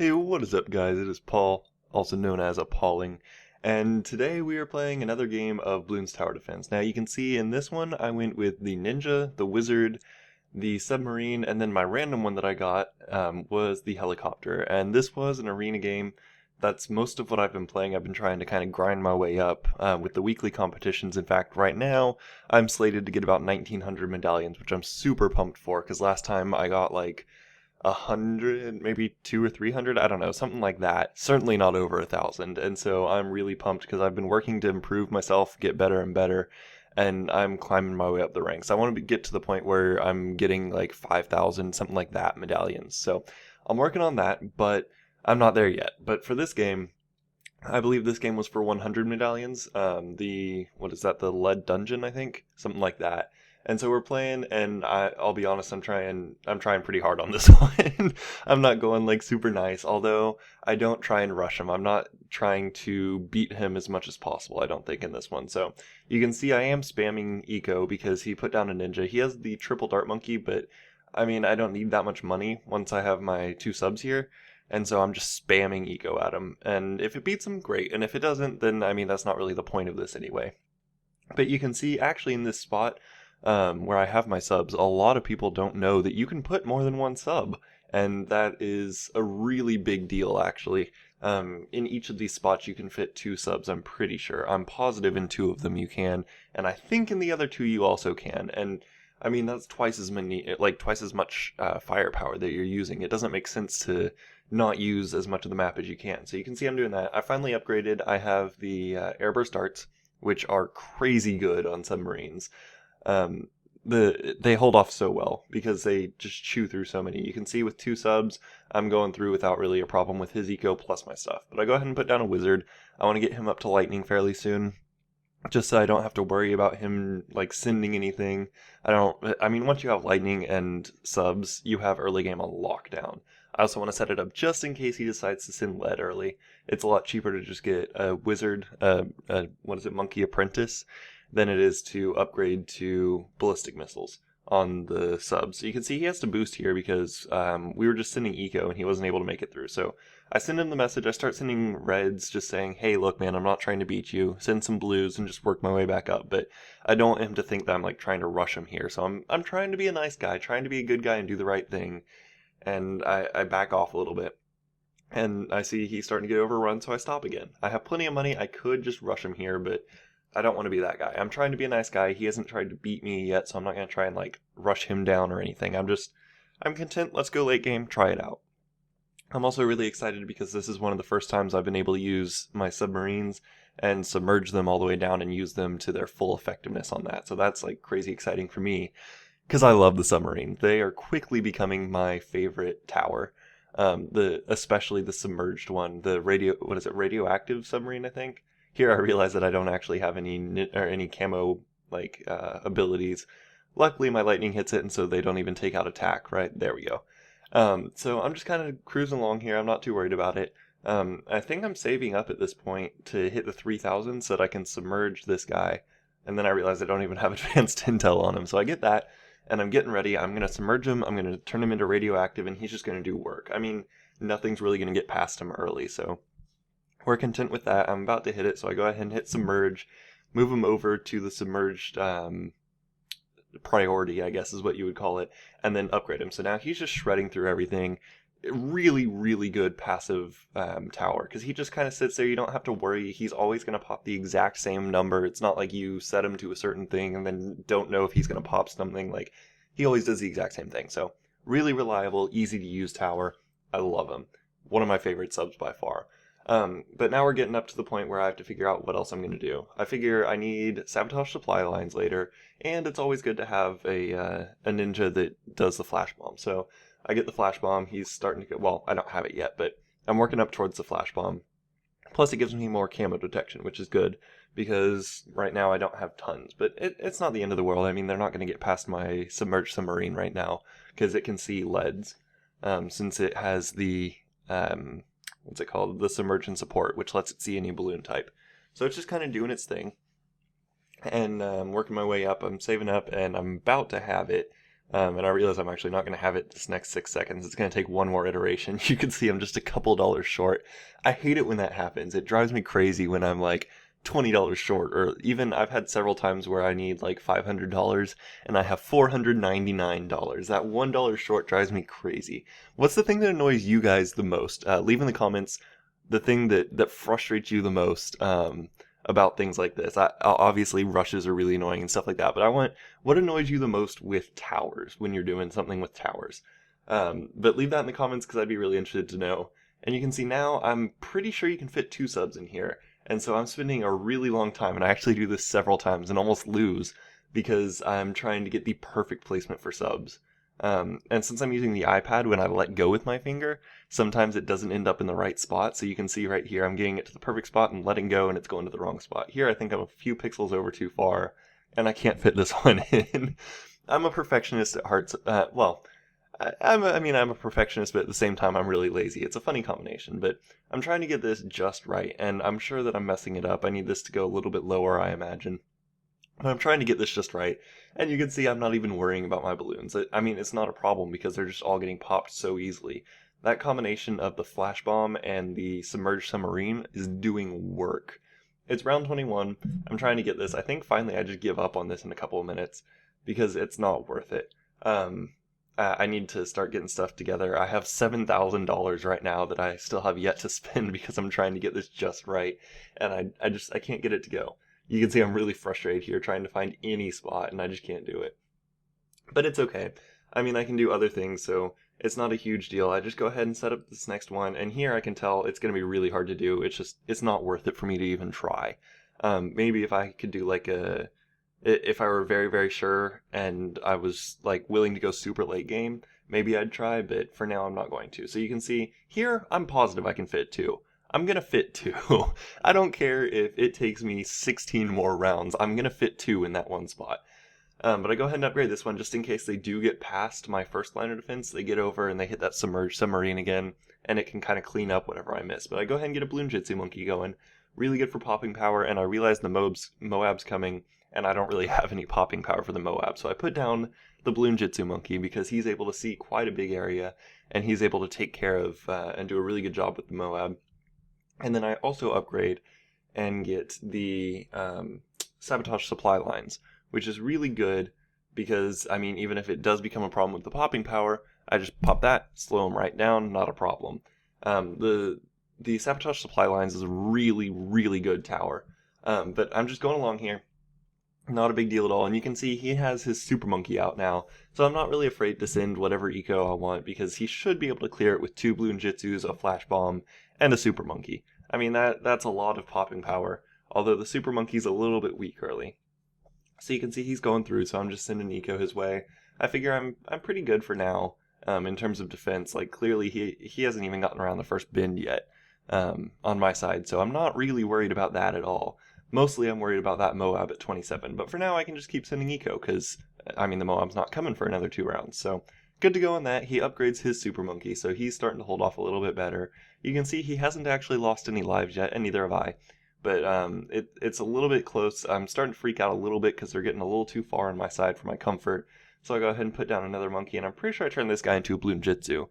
Hey, what is up, guys? It is Paul, also known as Appalling, and today we are playing another game of Bloons Tower Defense. Now, you can see in this one, I went with the Ninja, the Wizard, the Submarine, and then my random one that I got was the Helicopter. And this was an arena game. That's most of what I've been playing. I've been trying to kind of grind my way up with the weekly competitions. In fact, right now, I'm slated to get about 1,900 medallions, which I'm super pumped for, because last time I got like 100, maybe 200 or 300, I don't know, something like that. Certainly not over 1,000. And so I'm really pumped because I've been working to improve myself, get better and better, and I'm climbing my way up the ranks. I want to get to the point where I'm getting like 5,000, something like that, medallions. So I'm working on that, but I'm not there yet. But for this game, I believe this game was for 100 medallions. What is that, the lead dungeon, I think? Something like that. And so we're playing, and I'll be honest, I'm trying pretty hard on this one. I'm not going like super nice, although I don't try and rush him. I'm not trying to beat him as much as possible, I don't think, in this one. So you can see I am spamming Eco because he put down a ninja. He has the triple dart monkey, but I mean, I don't need that much money once I have my 2 subs here. And so I'm just spamming Eco at him. And if it beats him, great. And if it doesn't, then I mean, that's not really the point of this anyway. But you can see actually in this spot where I have my subs, a lot of people don't know that you can put more than 1 sub. And that is a really big deal, actually. In each of these spots, you can fit 2 subs, I'm pretty sure. I'm positive in 2 of them you can. And I think in the other 2 you also can. And I mean, that's twice as many, like twice as much firepower that you're using. It doesn't make sense to not use as much of the map as you can. So you can see I'm doing that. I finally upgraded. I have the airburst darts, which are crazy good on submarines. Um, they hold off so well because they just chew through so many. You can see with 2 subs, I'm going through without really a problem with his eco plus my stuff. But I go ahead and put down a wizard. I want to get him up to lightning fairly soon, just so I don't have to worry about him like sending anything. I mean, once you have lightning and subs, you have early game on lockdown. I also want to set it up just in case he decides to send lead early. It's a lot cheaper to just get a wizard, what is it, monkey apprentice, than it is to upgrade to ballistic missiles on the subs. So you can see he has to boost here because we were just sending eco and he wasn't able to make it through. So I send him the message. I start sending reds just saying, hey, look, man, I'm not trying to beat you. Send some blues and just work my way back up. But I don't want him to think that I'm like trying to rush him here. So I'm trying to be a nice guy, trying to be a good guy and do the right thing. And I back off a little bit. And I see he's starting to get overrun, so I stop again. I have plenty of money. I could just rush him here, but I don't want to be that guy. I'm trying to be a nice guy. He hasn't tried to beat me yet, so I'm not going to try and like rush him down or anything. I'm content. Let's go late game, try it out. I'm also really excited because this is one of the first times I've been able to use my submarines and submerge them all the way down and use them to their full effectiveness on that. So that's like crazy exciting for me because I love the submarine. They are quickly becoming my favorite tower. Especially the submerged one, the radioactive submarine, I think. Here I realize that I don't actually have any camo like abilities. Luckily my lightning hits it and so they don't even take out attack, right? There we go. So I'm just kind of cruising along here. I'm not too worried about it. I think I'm saving up at this point to hit the 3,000 so that I can submerge this guy. And then I realize I don't even have advanced intel on him. So I get that, and I'm getting ready. I'm going to submerge him. I'm going to turn him into radioactive, and he's just going to do work. I mean, nothing's really going to get past him early, so we're content with that. I'm about to hit it, so I go ahead and hit submerge, move him over to the submerged priority, I guess is what you would call it, and then upgrade him. So now he's just shredding through everything. Really, really good passive tower, because he just kind of sits there. You don't have to worry. He's always going to pop the exact same number. It's not like you set him to a certain thing and then don't know if he's going to pop something. Like, he always does the exact same thing. So really reliable, easy to use tower. I love him. One of my favorite subs by far. But now we're getting up to the point where I have to figure out what else I'm going to do. I figure I need sabotage supply lines later, and it's always good to have a ninja that does the flash bomb. So I get the flash bomb. He's starting to get, well, I don't have it yet, but I'm working up towards the flash bomb. Plus it gives me more camo detection, which is good because right now I don't have tons, but it's not the end of the world. I mean, they're not going to get past my submerged submarine right now because it can see leads, since it has the, what's it called? The submersion support, which lets it see any balloon type. So it's just kind of doing its thing. And working my way up. I'm saving up and I'm about to have it. And I realize I'm actually not going to have it this next 6 seconds. It's going to take one more iteration. You can see I'm just a couple dollars short. I hate it when that happens. It drives me crazy when I'm like $20 short, or even I've had several times where I need like $500 and I have $499. That $1 short drives me crazy. What's the thing that annoys you guys the most? Leave in the comments the thing that frustrates you the most about things like this. Obviously, rushes are really annoying and stuff like that, but I want what annoys you the most with towers when you're doing something with towers. But leave that in the comments because I'd be really interested to know. And you can see now I'm pretty sure you can fit 2 subs in here. And so I'm spending a really long time, and I actually do this several times and almost lose because I'm trying to get the perfect placement for subs. And since I'm using the iPad, when I let go with my finger, sometimes it doesn't end up in the right spot. So you can see right here, I'm getting it to the perfect spot and letting go, and it's going to the wrong spot. Here, I think I'm a few pixels over too far, and I can't fit this one in. I'm a perfectionist at heart. I'm a perfectionist, but at the same time, I'm really lazy. It's a funny combination, but I'm trying to get this just right, and I'm sure that I'm messing it up. I need this to go a little bit lower, I imagine. But I'm trying to get this just right, and you can see I'm not even worrying about my balloons. It's not a problem because they're just all getting popped so easily. That combination of the flash bomb and the submerged submarine is doing work. It's round 21. I'm trying to get this. I think finally I just give up on this in a couple of minutes because it's not worth it. I need to start getting stuff together. I have $7,000 right now that I still have yet to spend because I'm trying to get this just right, and I can't get it to go. You can see I'm really frustrated here trying to find any spot, and I just can't do it. But it's okay. I mean, I can do other things, so it's not a huge deal. I just go ahead and set up this next one, and here I can tell it's going to be really hard to do. It's not worth it for me to even try. Maybe if I could do like if I were very, very sure and I was like willing to go super late game, maybe I'd try, but for now I'm not going to. So you can see here, I'm positive I can fit 2. I'm gonna fit 2. I don't care if it takes me 16 more rounds. I'm gonna fit 2 in that one spot. But I go ahead and upgrade this one just in case they do get past my first line of defense. They get over and they hit that submerged submarine again, and it can kind of clean up whatever I miss. But I go ahead and get a Bloon Jitsu Monkey going. Really good for popping power, and I realize the Moab's coming, and I don't really have any popping power for the Moab. So I put down the Bloon Jitsu Monkey because he's able to see quite a big area, and he's able to take care of and do a really good job with the Moab. And then I also upgrade and get the sabotage supply lines, which is really good because, I mean, even if it does become a problem with the popping power, I just pop that, slow them right down, not a problem. The sabotage supply lines is a really, really good tower. But I'm just going along here. Not a big deal at all. And you can see he has his Super Monkey out now. So I'm not really afraid to send whatever eco I want because he should be able to clear it with 2 Bloon Jitsus, a Flash Bomb, and a Super Monkey. I mean, that's a lot of popping power. Although the Super Monkey's a little bit weak early. So you can see he's going through, so I'm just sending eco his way. I figure I'm pretty good for now in terms of defense. Like, clearly he hasn't even gotten around the first bend yet on my side. So I'm not really worried about that at all. Mostly I'm worried about that Moab at 27, but for now I can just keep sending eco, because, I mean, the Moab's not coming for another 2 rounds, so good to go on that. He upgrades his Super Monkey, so he's starting to hold off a little bit better. You can see he hasn't actually lost any lives yet, and neither have I, but it's a little bit close. I'm starting to freak out a little bit because they're getting a little too far on my side for my comfort, so I go ahead and put down another monkey, and I'm pretty sure I turned this guy into a Bloon Jitsu,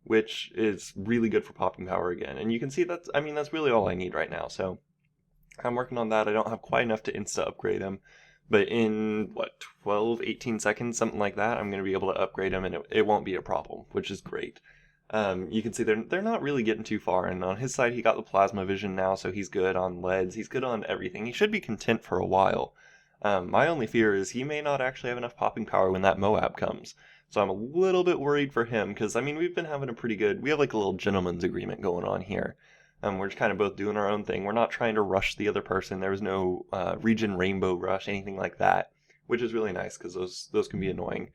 which is really good for popping power again, and you can see that's really all I need right now, so I'm working on that. I don't have quite enough to insta-upgrade him, but in, 12, 18 seconds, something like that, I'm going to be able to upgrade him, and it won't be a problem, which is great. You can see they're not really getting too far, and on his side, he got the Plasma Vision now, so he's good on leads, he's good on everything. He should be content for a while. My only fear is he may not actually have enough popping power when that Moab comes, so I'm a little bit worried for him, because, I mean, we've been having we have like a little gentleman's agreement going on here. We're just kind of both doing our own thing. We're not trying to rush the other person. There was no region rainbow rush, anything like that, which is really nice because those can be annoying.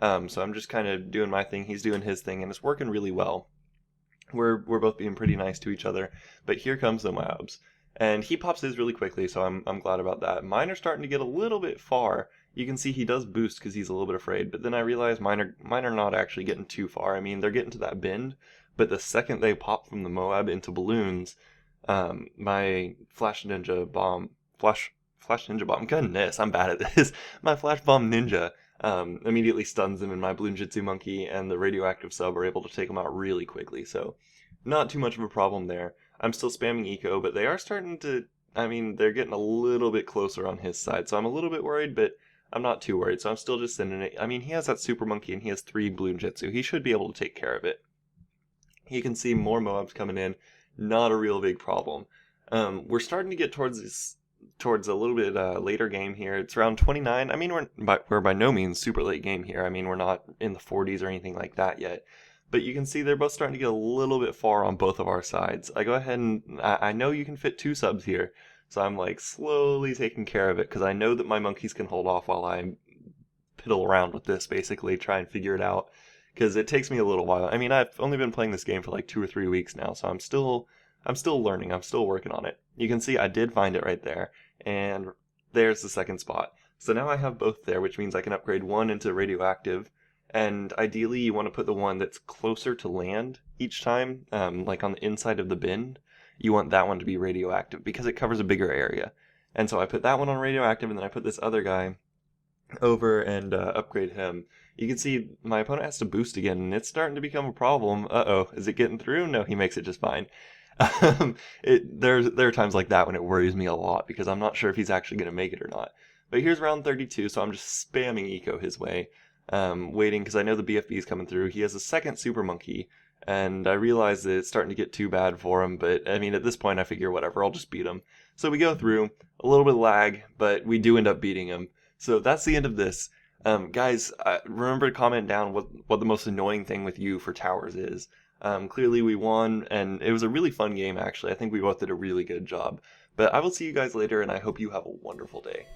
So I'm just kind of doing my thing. He's doing his thing, and it's working really well. We're both being pretty nice to each other. But here comes the Moabs, and he pops his really quickly, so I'm glad about that. Mine are starting to get a little bit far. You can see he does boost because he's a little bit afraid, but then I realize mine are not actually getting too far. I mean, they're getting to that bend. But the second they pop from the Moab into balloons, my Flash Ninja Bomb, goodness, I'm bad at this. My Flash Bomb Ninja immediately stuns him, and my Bloonjitsu Monkey and the radioactive sub are able to take him out really quickly, so not too much of a problem there. I'm still spamming eco, but they are starting to, I mean, they're getting a little bit closer on his side, so I'm a little bit worried, but I'm not too worried, so I'm still just sending it. I mean, he has that Super Monkey, and he has 3 Bloonjitsu. He should be able to take care of it. You can see more mobs coming in, not a real big problem. We're starting to get towards a little bit later game here. It's around 29. I mean, we're by no means super late game here. I mean, we're not in the 40s or anything like that yet. But you can see they're both starting to get a little bit far on both of our sides. I go ahead and I know you can fit 2 subs here, so I'm like slowly taking care of it because I know that my monkeys can hold off while I piddle around with this, basically try and figure it out because it takes me a little while. I mean, I've only been playing this game for like 2 or 3 weeks now, so I'm still learning. I'm still working on it. You can see I did find it right there, and there's the second spot. So now I have both there, which means I can upgrade one into radioactive, and ideally you want to put the one that's closer to land each time, like on the inside of the bin. You want that one to be radioactive because it covers a bigger area. And so I put that one on radioactive, and then I put this other guy over and upgrade him. You can see my opponent has to boost again, and it's starting to become a problem. Uh-oh, is it getting through? No, he makes it just fine. There are times like that when it worries me a lot because I'm not sure if he's actually going to make it or not. But here's round 32, so I'm just spamming eco his way, waiting because I know the BFB is coming through. He has a second Super Monkey, and I realize that it's starting to get too bad for him, but I mean, at this point I figure whatever, I'll just beat him. So we go through, a little bit of lag, but we do end up beating him. So that's the end of this. Guys, remember to comment down what the most annoying thing with you for towers is. Clearly we won, and it was a really fun game, actually. I think we both did a really good job. But I will see you guys later, and I hope you have a wonderful day.